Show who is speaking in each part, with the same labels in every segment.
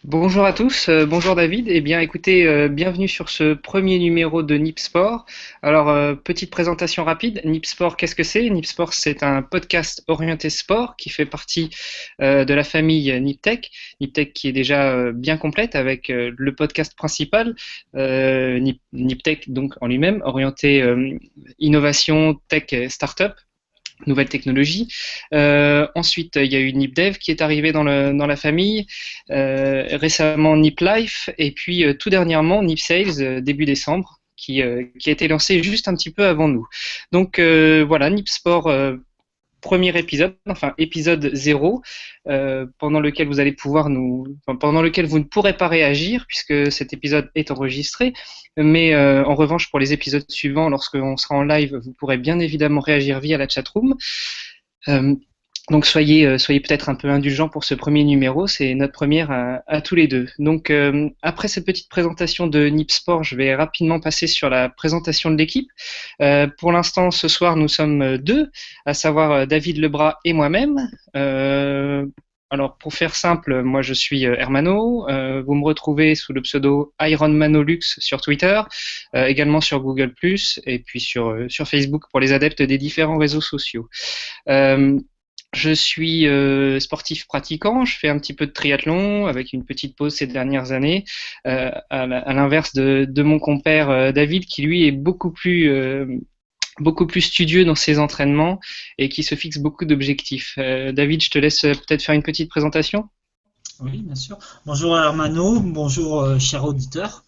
Speaker 1: Bonjour à tous, bonjour David. Eh bien, écoutez, bienvenue sur ce premier numéro de Nip Sport. Alors, petite présentation rapide. Nip Sport, qu'est-ce que c'est? Nip Sport, c'est un podcast orienté sport qui fait partie de la famille Niptech. Niptech qui est déjà bien complète avec le podcast principal, Niptech donc en lui-même, orienté innovation, tech et startup nouvelles technologies. Ensuite, il y a eu NipDev qui est arrivé dans la famille, récemment NipLife, et puis tout dernièrement NipSales, début décembre, qui a été lancé juste un petit peu avant nous. Donc voilà, NipSport, premier épisode, enfin épisode 0, pendant lequel vous allez pouvoir enfin, pendant lequel vous ne pourrez pas réagir puisque cet épisode est enregistré. Mais en revanche, pour les épisodes suivants, lorsqu'on sera en live, vous pourrez bien évidemment réagir via la chatroom. Euh, donc soyez peut-être un peu indulgents pour ce premier numéro, c'est notre première à tous les deux. Donc après cette petite présentation de Nip Sport, je vais rapidement passer sur la présentation de l'équipe. Pour l'instant, ce soir, nous sommes deux, à savoir David Lebras et moi-même. Alors pour faire simple, moi je suis Hermano. Vous me retrouvez sous le pseudo IronManolux sur Twitter, également sur Google+, et puis sur Facebook pour les adeptes des différents réseaux sociaux. Euh, je suis sportif pratiquant, je fais un petit peu de triathlon avec une petite pause ces dernières années, à l'inverse de mon compère David qui lui est beaucoup plus studieux dans ses entraînements et qui se fixe beaucoup d'objectifs. David, je te laisse peut-être faire une petite présentation.
Speaker 2: Oui, bien sûr. Bonjour Hermano, bonjour cher auditeur.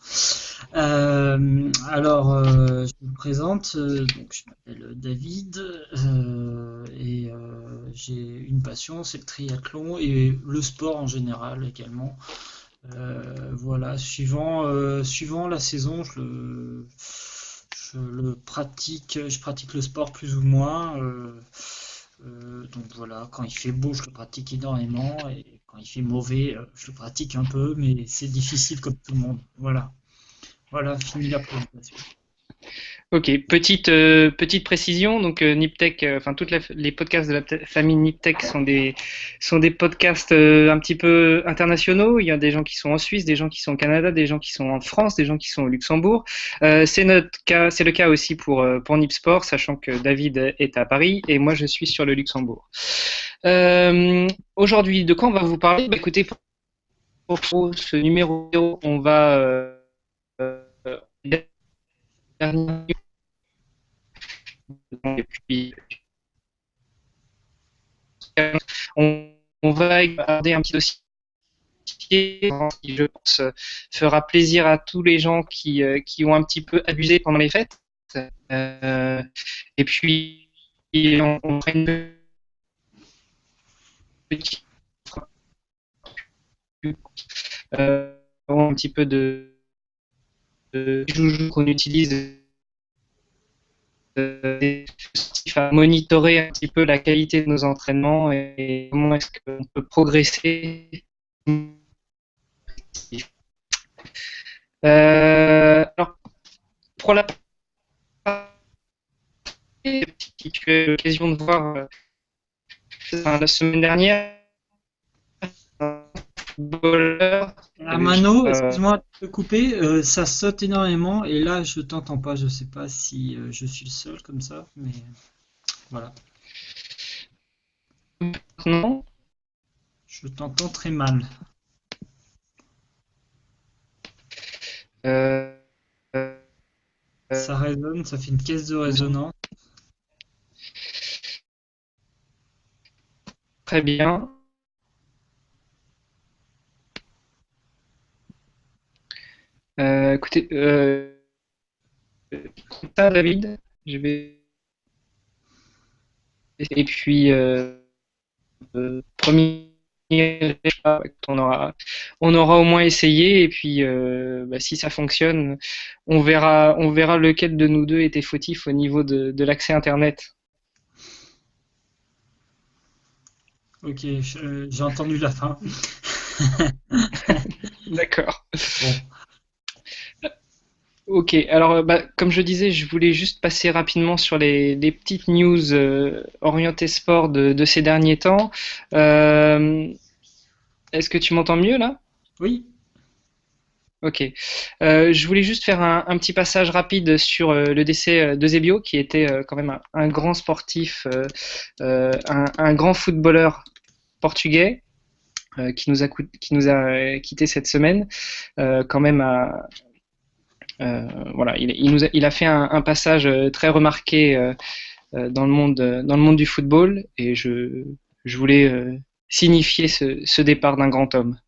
Speaker 2: Je me présente. Donc, je m'appelle David j'ai une passion, c'est le triathlon et le sport en général également. Voilà, suivant la saison, je le pratique, je pratique le sport plus ou moins. Donc voilà, quand il fait beau, je le pratique énormément et quand il fait mauvais, je le pratique un peu, mais c'est difficile comme tout le monde. Voilà, voilà, fini la présentation.
Speaker 1: Ok, petite précision. Donc Niptech, enfin les podcasts de la famille Niptech sont des podcasts un petit peu internationaux. Il y a des gens qui sont en Suisse, des gens qui sont au Canada, des gens qui sont en France, des gens qui sont au Luxembourg. C'est notre cas, c'est le cas aussi pour Nipsport, sachant que David est à Paris et moi je suis sur le Luxembourg. Aujourd'hui, de quoi on va vous parler? Bah, écoutez, pour ce numéro 0, on va et puis on va garder un petit dossier qui, je pense, fera plaisir à tous les gens qui ont un petit peu abusé pendant les fêtes. Euh, et puis, on fera une petite un petit peu de joujoux qu'on utilise à monitorer un petit peu la qualité de nos entraînements et comment est-ce qu'on peut progresser. Alors, pour la si tu as eu l'occasion de voir la semaine dernière, un footballeur avait
Speaker 2: Hermano, excuse-moi de te couper, ça saute énormément et là je t'entends pas, je sais pas si je suis le seul comme ça, mais voilà,
Speaker 1: non,
Speaker 2: je t'entends très mal.
Speaker 1: euh,
Speaker 2: Ça résonne, ça fait une caisse de résonance.
Speaker 1: très bien. Écoutez, ça, David, je vais et puis premier on aura au moins essayé et puis bah, si ça fonctionne, on verra lequel de nous deux était fautif au niveau de l'accès internet.
Speaker 2: Ok, j'ai entendu la fin.
Speaker 1: D'accord.
Speaker 2: Bon.
Speaker 1: Ok, alors bah, comme je disais, je voulais juste passer rapidement sur les petites news orientées sport de ces derniers temps. Euh, Est-ce que tu m'entends mieux là?
Speaker 2: Oui.
Speaker 1: Ok. Je voulais juste faire un petit passage rapide sur le décès d'Eusebio, qui était quand même un grand sportif, un grand footballeur portugais, qui nous a quitté cette semaine. Quand même, voilà, il a fait un passage très remarqué dans le monde du football, et je voulais signifier ce départ d'un grand homme.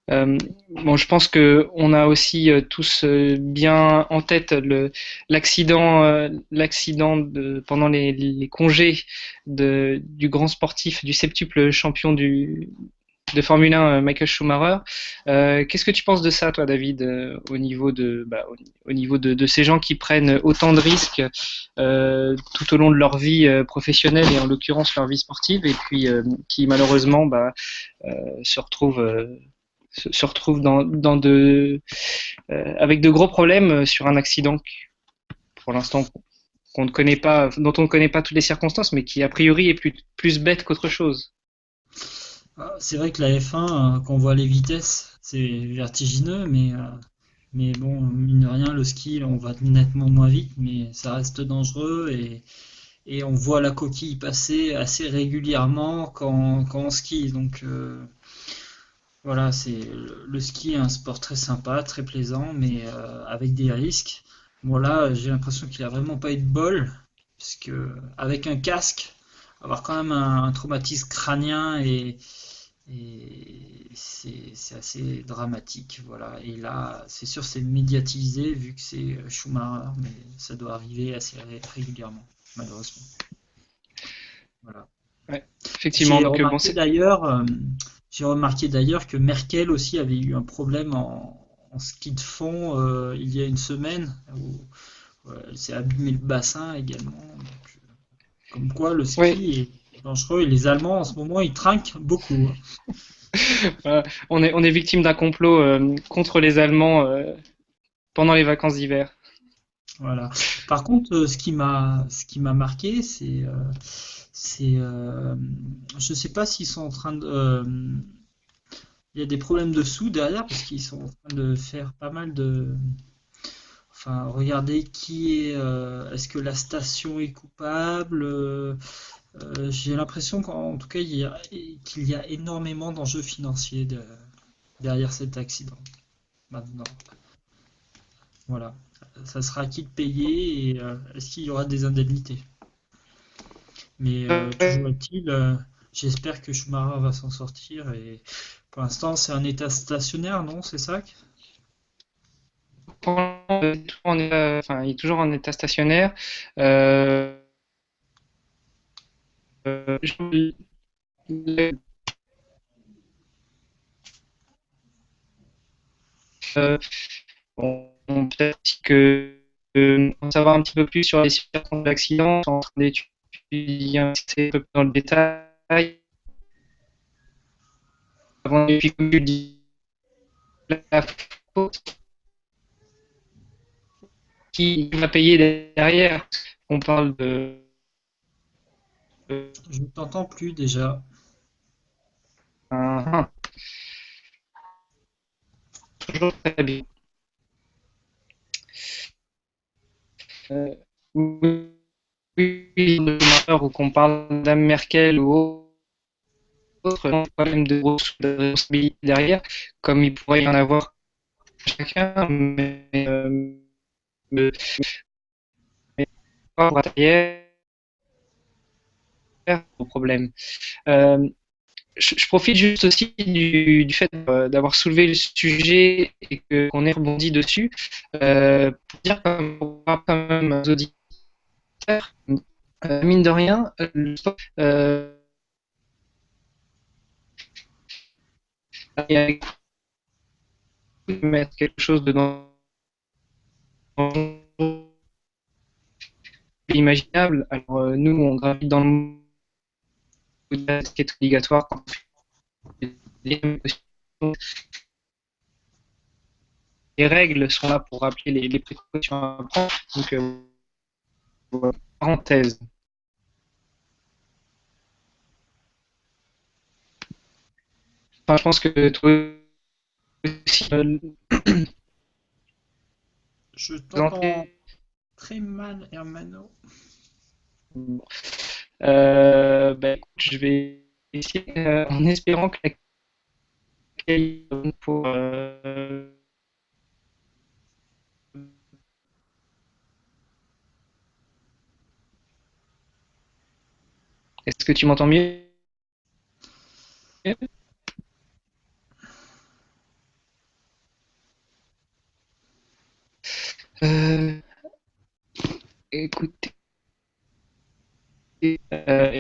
Speaker 1: Euh, bon, je pense que on a aussi tous bien en tête l'accident pendant les congés du grand sportif, du septuple champion de Formule 1, Michael Schumacher. Qu'est-ce que tu penses de ça, toi, David, au niveau de ces gens qui prennent autant de risques tout au long de leur vie professionnelle et en l'occurrence leur vie sportive, et puis qui malheureusement se retrouvent se retrouve avec de gros problèmes sur un accident pour l'instant qu'on ne connaît pas, dont on ne connaît pas toutes les circonstances, mais qui a priori est plus bête qu'autre chose.
Speaker 2: C'est vrai que la F1, quand on voit les vitesses, c'est vertigineux, mais bon, mine de rien, le ski, on va nettement moins vite, mais ça reste dangereux et on voit la coquille passer assez régulièrement quand on skie. Donc voilà, le ski est un sport très sympa, très plaisant, mais avec des risques. Bon là, j'ai l'impression qu'il a vraiment pas eu de bol, puisque avec un casque, avoir quand même un traumatisme crânien et c'est assez dramatique, voilà. Et là, c'est sûr, c'est médiatisé vu que c'est Schumacher, mais ça doit arriver assez régulièrement, malheureusement. Voilà.
Speaker 1: Ouais, effectivement.
Speaker 2: J'ai
Speaker 1: Donc bon,
Speaker 2: remarqué d'ailleurs, j'ai remarqué d'ailleurs que Merkel aussi avait eu un problème en ski de fond il y a une semaine où elle s'est abîmé le bassin également. Donc, comme quoi le
Speaker 1: ouais,
Speaker 2: ski est dangereux et les Allemands en ce moment ils trinquent beaucoup, hein.
Speaker 1: on est victime d'un complot contre les Allemands pendant les vacances d'hiver.
Speaker 2: Voilà. Par contre, ce qui m'a marqué, c'est, je sais pas s'ils sont en train de, il y a des problèmes de sous derrière parce qu'ils sont en train de faire pas mal de, enfin, regarder est-ce que la station est coupable. J'ai l'impression qu'en tout cas, qu'il y a énormément d'enjeux financiers derrière cet accident. Maintenant, voilà. Ça sera à qui de payer et est-ce qu'il y aura des indemnités? Mais toujours est-il, j'espère que Schumacher va s'en sortir et pour l'instant c'est un état stationnaire, non? C'est ça?
Speaker 1: Enfin, il est toujours en état stationnaire. Euh, je- euh, peut-être que en savoir un petit peu plus sur les circonstances de l'accident, en train d'étudier un peu plus dans le détail. Avant, et puis, comme tu le dis, la faute qui va payer derrière. On parle de
Speaker 2: Je ne t'entends plus déjà.
Speaker 1: un toujours très bien. Euh, oui, ou qu'on parle d'Mme Merkel ou autre, non, pas même de grosses responsabilités derrière, comme il pourrait y en avoir chacun, mais pas pour derrière au problème. Euh, je profite juste aussi du fait d'avoir soulevé le sujet et qu'on ait rebondi dessus pour dire quand même aux auditeurs, mine de rien, le sport, il y a mettre quelque chose de imaginable. Alors nous, on gravite dans le monde qui est obligatoire quand on fait les règles sont là pour rappeler les précautions à prendre. Donc, parenthèse. Enfin, je pense que toi aussi,
Speaker 2: Je t'entends
Speaker 1: présenter.
Speaker 2: très mal, Hermano.
Speaker 1: Bah, écoute, je vais essayer en espérant que la qualité pour. Est-ce que tu m'entends mieux? Euh, Écoute, et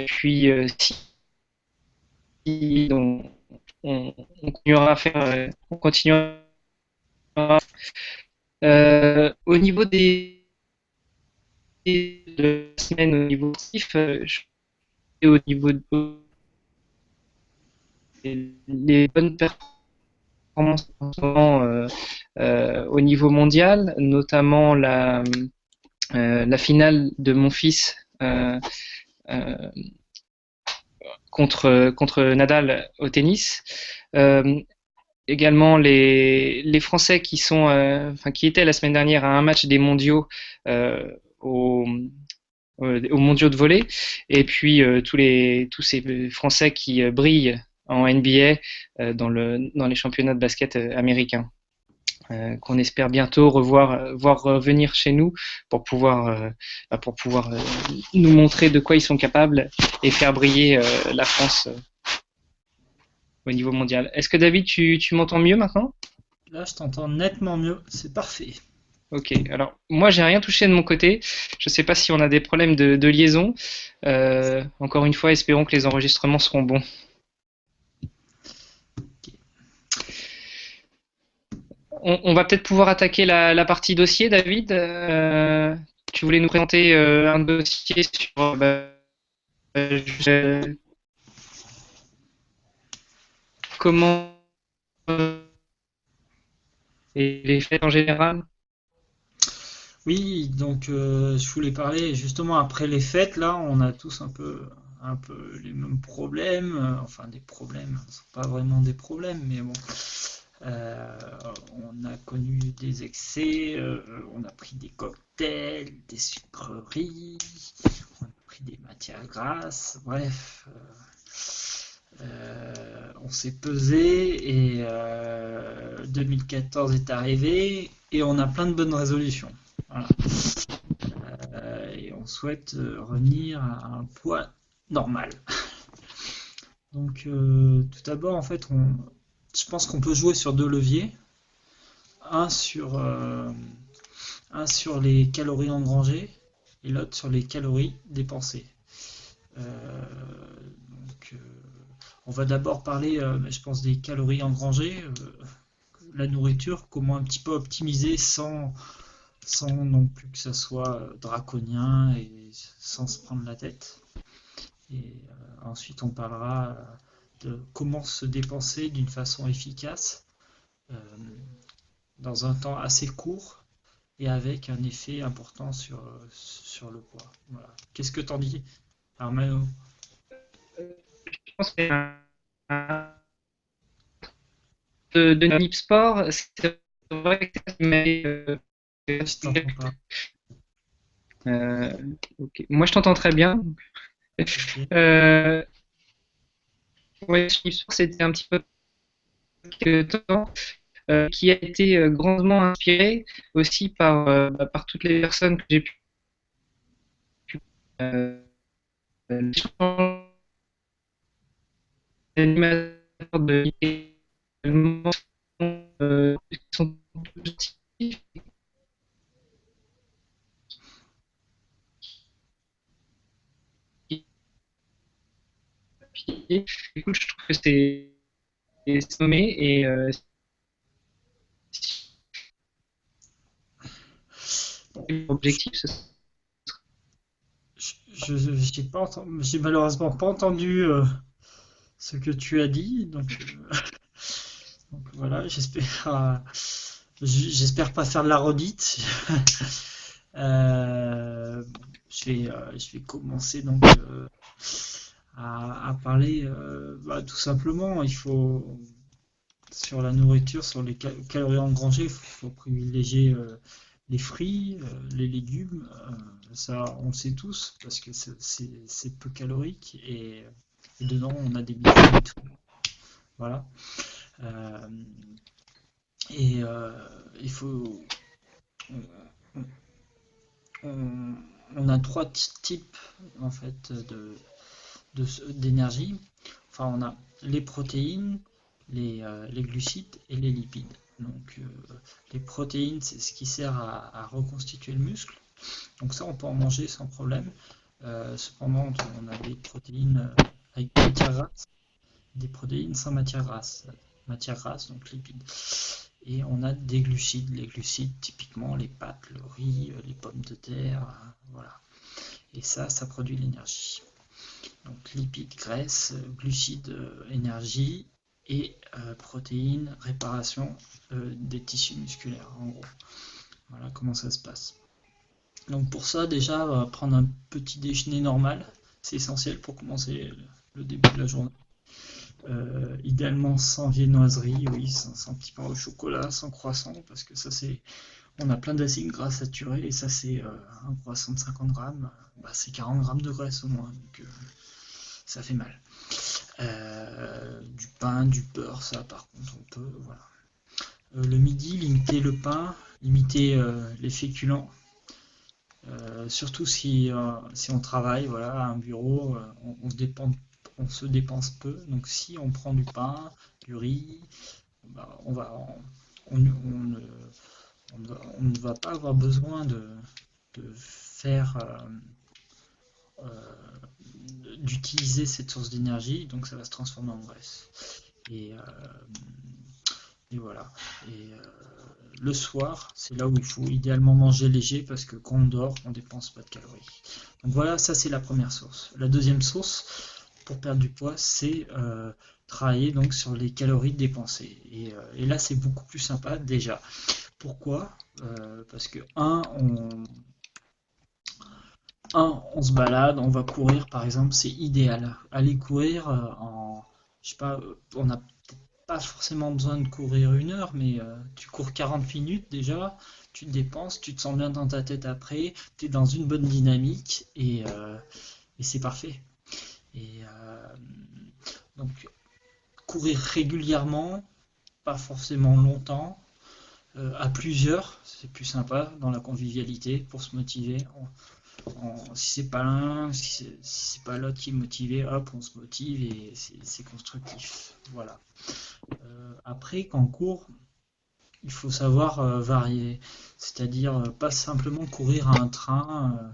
Speaker 1: puis si on continuera à faire, on continuera. Au niveau de la semaine, au niveau sportif, au niveau des bonnes performances en ce moment, au niveau mondial, notamment la finale de mon fils euh, contre Nadal au tennis. Euh, Également les Français qui sont, enfin qui étaient la semaine dernière à un match des mondiaux euh, au, aux mondiaux de volley, et puis tous ces Français qui brillent en NBA dans les championnats de basket américains, qu'on espère bientôt voir revenir chez nous pour pouvoir nous montrer de quoi ils sont capables et faire briller la France au niveau mondial. Est-ce que David, tu m'entends mieux maintenant?
Speaker 2: Là, je t'entends nettement mieux. C'est parfait.
Speaker 1: Ok, alors moi j'ai rien touché de mon côté. Je ne sais pas si on a des problèmes de liaison. Encore une fois, espérons que les enregistrements seront bons.
Speaker 2: Ok.
Speaker 1: On va peut-être pouvoir attaquer la partie dossier, David. Tu voulais nous présenter un dossier sur euh, comment et les fêtes en général.
Speaker 2: Oui, donc je voulais parler justement après les fêtes. Là, on a tous un peu les mêmes problèmes. Enfin, des problèmes, ce sont pas vraiment des problèmes, mais bon. Euh, on a connu des excès, on a pris des cocktails, des sucreries, on a pris des matières grasses, bref, on s'est pesé et 2014 est arrivé et on a plein de bonnes résolutions. Voilà. Et on souhaite revenir à un poids normal. Donc tout d'abord, en fait, je pense qu'on peut jouer sur deux leviers. Un sur, euh, un sur les calories engrangées et l'autre sur les calories dépensées. Euh, donc, on va d'abord parler, je pense, des calories engrangées, la nourriture, comment un petit peu optimiser sans non plus que ça soit draconien et sans se prendre la tête. Et ensuite, on parlera de comment se dépenser d'une façon efficace euh, dans un temps assez court et avec un effet important sur le poids. Voilà. Qu'est-ce que t'en dis, Armano?
Speaker 1: Je pense que c'est un de Nip Sport. C'est vrai que ça m'avait,
Speaker 2: Je t'entends pas.
Speaker 1: euh, ok. Moi, je t'entends très bien.
Speaker 2: Ok.
Speaker 1: Euh, ouais, Nip Sport, c'était un petit peu de temps, qui a été grandement inspiré aussi par toutes les personnes que j'ai pu euh, les animateurs de qui sont positifs. Écoute, je trouve que c'est nommé et objectif, ce
Speaker 2: J'ai pas j'ai malheureusement pas entendu ce que tu as dit, donc voilà, j'espère pas faire de la redite. Bon, je vais commencer donc à parler tout simplement. sur la nourriture, sur les calories engrangées, il faut privilégier les fruits, les légumes. Ça, on le sait tous parce que c'est peu calorique et dedans on a des micronutriments. Voilà. Euh, et il faut. On, on- on a trois types en fait d'énergie. Enfin, on a les protéines, les glucides et les lipides. Donc, les protéines, c'est ce qui sert à reconstituer le muscle. Donc ça, on peut en manger sans problème. Cependant, on a des protéines avec matière grasse, des protéines sans matière grasse, donc lipides. Et on a des glucides, les glucides typiquement les pâtes, le riz, les pommes de terre, voilà. Et ça produit l'énergie. Donc lipides, graisse, glucides, énergie et protéines, réparation des tissus musculaires en gros. Voilà comment ça se passe. Donc pour ça déjà prendre un petit déjeuner normal, c'est essentiel pour commencer le début de la journée. Idéalement sans viennoiserie, oui, sans petit pain au chocolat, sans croissant, parce que ça c'est, on a plein d'acides gras saturés et ça c'est un croissant de 50 grammes, bah, c'est 40 grammes de graisse au moins, donc ça fait mal. Du pain, du beurre, ça par contre on peut, voilà. Le midi, limiter le pain, limiter les féculents. Surtout si on travaille voilà, à un bureau, on se dépense peu. Donc si on prend du pain, du riz, bah, on ne va pas avoir besoin de faire d'utiliser cette source d'énergie, donc ça va se transformer en graisse. Et, euh, et voilà. Et le soir, c'est là où il faut idéalement manger léger parce que quand on dort, on dépense pas de calories. Donc voilà, ça c'est la première source. La deuxième source pour perdre du poids, c'est travailler donc sur les calories dépensées. Et là, c'est beaucoup plus sympa déjà. Pourquoi Parce que on se balade, on va courir par exemple, c'est idéal. Aller courir je sais pas, on n'a pas forcément besoin de courir 1 heure, mais tu cours 40 minutes déjà, tu te dépenses, tu te sens bien dans ta tête après, tu es dans une bonne dynamique et c'est parfait. Et donc courir régulièrement, pas forcément longtemps, à plusieurs, c'est plus sympa dans la convivialité pour se motiver. Si c'est pas l'un, si c'est pas l'autre qui est motivé, hop, on se motive et c'est constructif. Voilà. Après, quand on court, il faut savoir varier, c'est-à-dire pas simplement courir à un train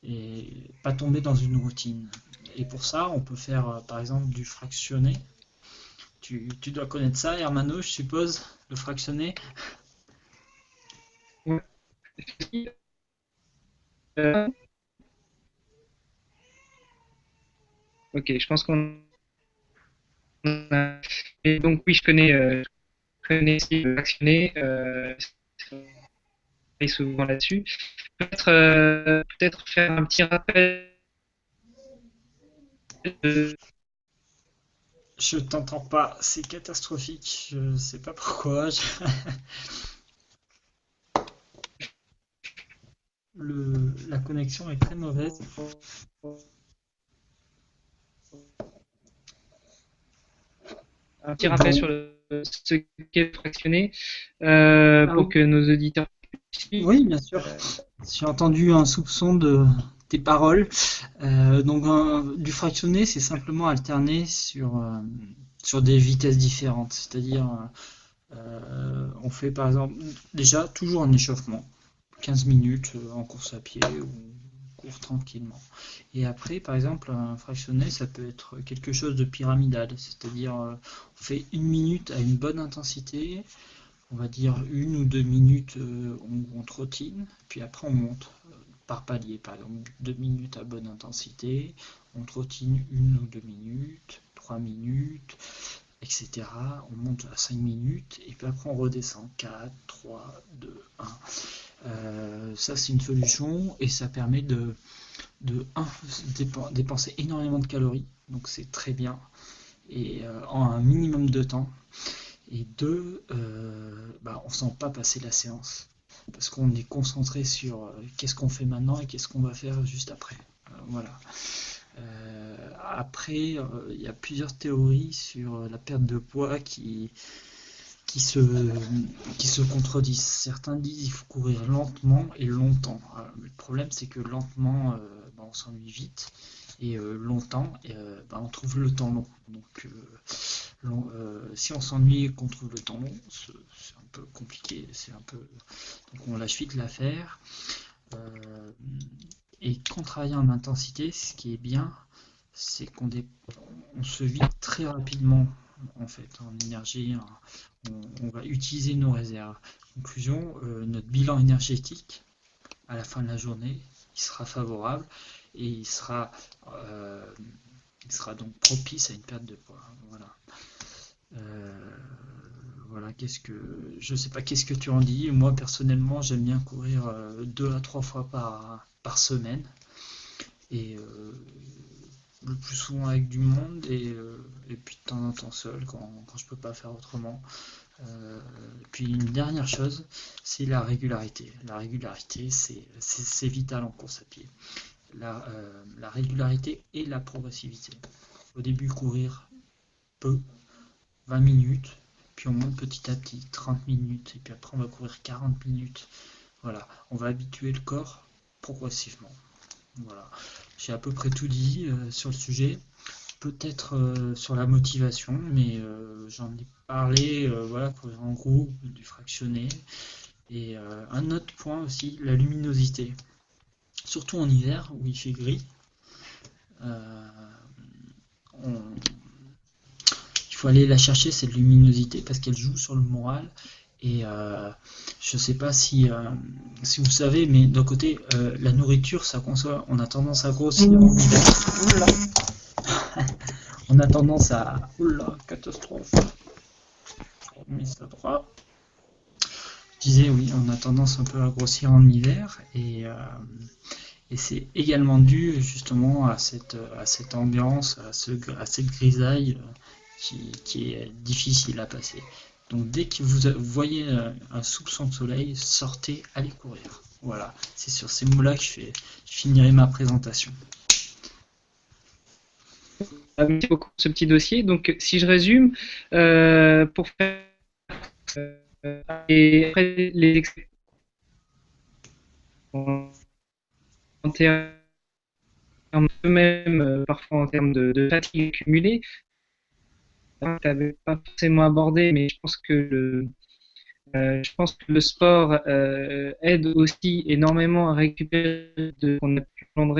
Speaker 2: et pas tomber dans une routine. Et pour ça, on peut faire par exemple du fractionné. Tu dois connaître ça, Hermano, je suppose, le fractionné.
Speaker 1: Ouais. Euh, ok, je pense qu'on a... Et donc oui, je connais ce qui est actionné, et souvent là-dessus. Peut-être faire un petit rappel de
Speaker 2: Je t'entends pas, c'est catastrophique, je sais pas pourquoi. La connexion est très mauvaise.
Speaker 1: un petit rappel
Speaker 2: Bon,
Speaker 1: sur ce qu'est fractionné
Speaker 2: ah
Speaker 1: pour
Speaker 2: oui,
Speaker 1: que nos auditeurs suivent.
Speaker 2: oui, bien sûr. J'ai entendu un soupçon de tes paroles. Donc, du fractionné, c'est simplement alterner sur des vitesses différentes. C'est-à-dire, on fait par exemple, déjà, toujours un échauffement, 15 minutes en course à pied ou court tranquillement. Et après, par exemple, un fractionné, ça peut être quelque chose de pyramidal. C'est-à-dire, on fait 1 minute à une bonne intensité, on va dire 1 ou 2 minutes on trottine, puis après on monte par palier, par exemple 2 minutes à bonne intensité, on trottine 1 ou 2 minutes, 3 minutes, etc. On monte à 5 minutes et puis après on redescend 4, 3, 2, 1. Ça c'est une solution et ça permet de dépenser énormément de calories, donc c'est très bien et en un minimum de temps. Et deux, on sent pas passer la séance parce qu'on est concentré sur qu'est-ce qu'on fait maintenant et qu'est-ce qu'on va faire juste après. Voilà. Après, il y a plusieurs théories sur la perte de poids qui se, qui se contredisent. Certains disent qu'il faut courir lentement et longtemps. Le problème, c'est que lentement, on s'ennuie vite, et longtemps, on trouve le temps long. Donc, si on s'ennuie et qu'on trouve le temps long, c'est un peu compliqué. Donc, on lâche vite l'affaire. Et quand on travaille en intensité, ce qui est bien, c'est on se vide très rapidement en fait en énergie. On va utiliser nos réserves. Conclusion, notre bilan énergétique à la fin de la journée, il sera favorable et euh, il sera donc propice à une perte de poids. Voilà. Euh, voilà, je sais pas, qu'est-ce que tu en dis? Moi personnellement, j'aime bien courir 2 à 3 fois par semaine, et le plus souvent avec du monde, et puis de temps en temps seul quand je peux pas faire autrement. Et puis une dernière chose, c'est la régularité. La régularité, c'est vital en course à pied. La régularité et la progressivité. Au début, courir peu, 20 minutes, puis on monte petit à petit, 30 minutes, et puis après on va courir 40 minutes. Voilà, on va habituer le corps progressivement. Voilà, j'ai à peu près tout dit sur le sujet. Peut-être sur la motivation, mais j'en ai parlé, voilà, courir en groupe, du fractionné. Et un autre point aussi, la luminosité. Surtout en hiver où il fait gris, euh, on- il faut aller la chercher, cette luminosité, parce qu'elle joue sur le moral. Et je ne sais pas si vous savez, mais d'un côté, la nourriture, ça consomme, on a tendance à grossir en hiver. Oula, on a tendance à... Oula, catastrophe. Je remets ça droit. Je disais, oui, on a tendance un peu à grossir en hiver, et c'est également dû justement à cette ambiance, à cette grisaille qui est difficile à passer. Donc dès que vous voyez un soupçon de soleil, sortez, allez courir. Voilà, c'est sur ces mots-là que je finirai ma présentation.
Speaker 1: Merci beaucoup pour ce petit dossier. Donc, si je résume, pour faire et après, les excès en termes eux-mêmes, parfois en termes de fatigue accumulée, tu n'avais pas forcément abordé, mais je pense que le sport aide aussi énormément à récupérer de qu'on a pu prendre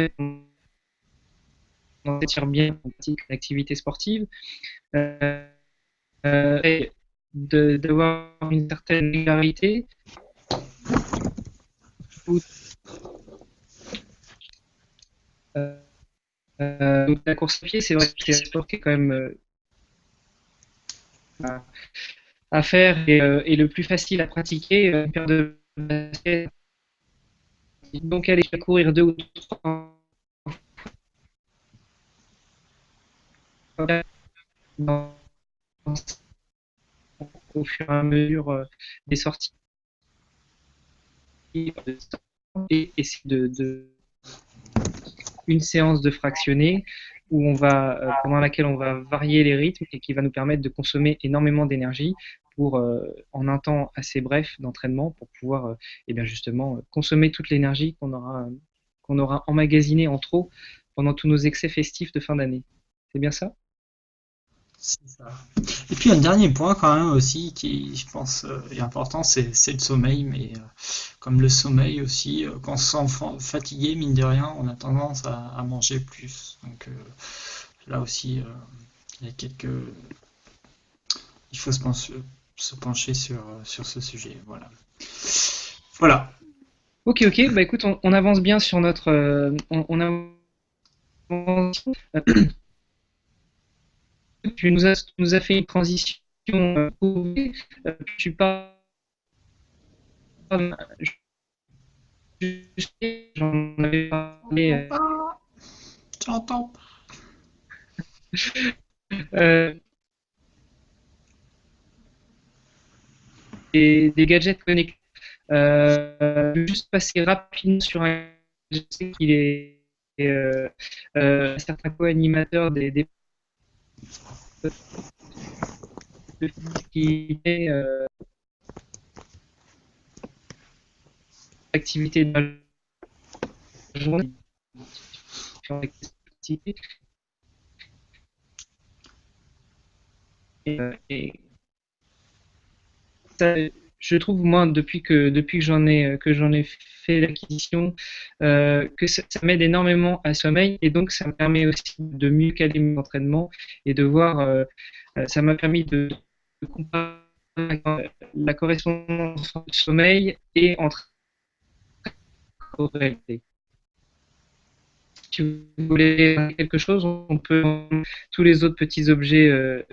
Speaker 1: on tire bien en pratique l'activité sportive, et d'avoir une certaine régularité. Donc la course à pied, c'est vrai que c'est un sport qui est quand même à faire et le plus facile à pratiquer. Une paire de baskets. Donc aller courir 2 ou 3 fois au fur et à mesure des sorties et essayer une séance de fractionné où pendant laquelle on va varier les rythmes et qui va nous permettre de consommer énormément d'énergie en un temps assez bref d'entraînement pour pouvoir et bien justement consommer toute l'énergie qu'on aura emmagasinée en trop pendant tous nos excès festifs de fin d'année. C'est bien ça?
Speaker 2: C'est ça. Et puis un dernier point quand même aussi qui, je pense, est important, c'est le sommeil. Mais comme le sommeil aussi, quand on se sent fatigué, mine de rien, on a tendance à manger plus. Donc là aussi, il y a il faut se pencher sur ce sujet. Voilà. Voilà.
Speaker 1: Ok, ok. Bah écoute, on avance bien sur on avance. Tu nous as fait une transition. Tu parles. J'en avais parlé.
Speaker 2: J'entends.
Speaker 1: Euh, des gadgets connectés. Je vais juste passer rapidement sur un. Je sais qu'il est certains co-animateurs des qui est activité de la journée sur l'activité. Et ça, je trouve moi depuis que j'en ai fait l'acquisition que ça m'aide énormément à sommeil et donc ça me permet aussi de mieux caler mon entraînement et de voir ça m'a permis de comparer la correspondance entre sommeil et entre réalité. Si vous voulez quelque chose, on peut tous les autres petits objets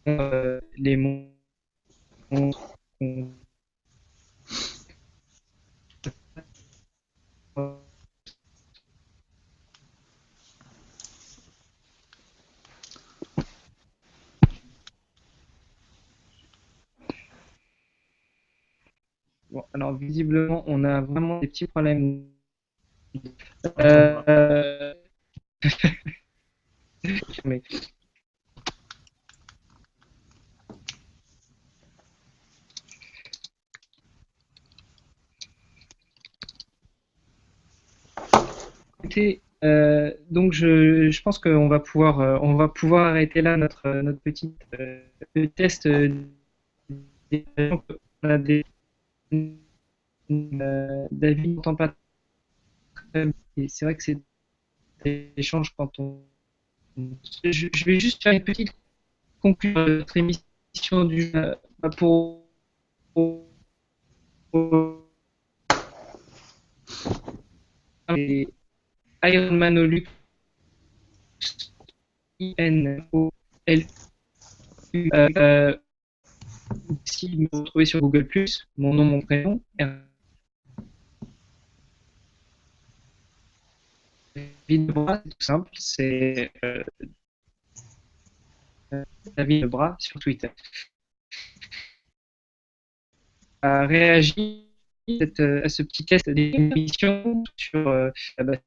Speaker 1: les montres. Bon, alors visiblement, on a vraiment des petits problèmes.
Speaker 2: Attends voir.
Speaker 1: Euh, mais, écoutez, donc je pense on va pouvoir arrêter là notre petit test. On a David n'entend pas très bien. Et c'est vrai que c'est des échanges quand on. Je vais juste faire une petite conclusion de notre émission pour, pour les Ironman Olux INOLU. Si vous me retrouvez sur Google+, mon nom, mon prénom, David Lebras, c'est tout simple, c'est David Lebras sur Twitter. A réagi à ce petit test d'émission sur bah,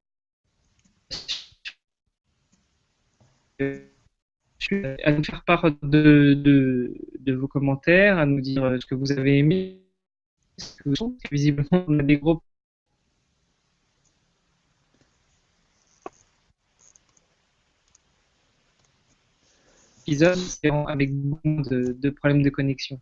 Speaker 1: à nous faire part de vos commentaires, à nous dire ce que vous avez aimé, ce que vous visiblement on a des gros épisodes avec beaucoup de problèmes de connexion.